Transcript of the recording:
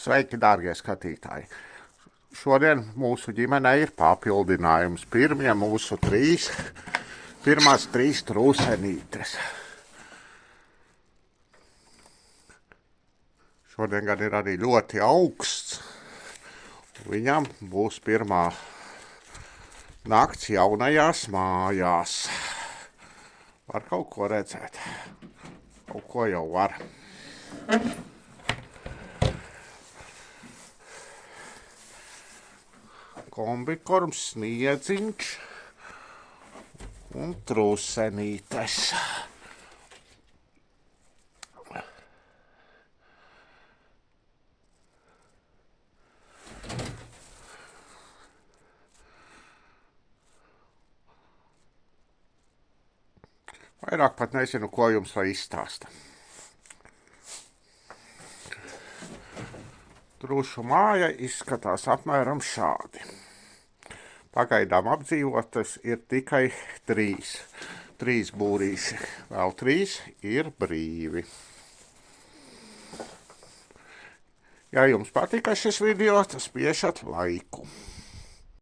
Sveiki, dārgie skatītāji! Šodien mūsu ģimenei ir papildinājums. Pirmās trīs trūsenītes. Šodien gan ir arī ļoti augsts. Viņam būs pirmā nakts jaunajās mājās. Var kaut ko redzēt. Kaut ko jau var. Kombikorms, sniedziņš un trūsenītes. Vairāk pat nezinu, ko jums lai izstāsta. Trūšu māja izskatās apmēram šādi. Pagaidām apdzīvotas ir tikai 3. 3 būrīši. Vēl 3 ir brīvi. Ja jums patika šis video, tad spiežat laiku.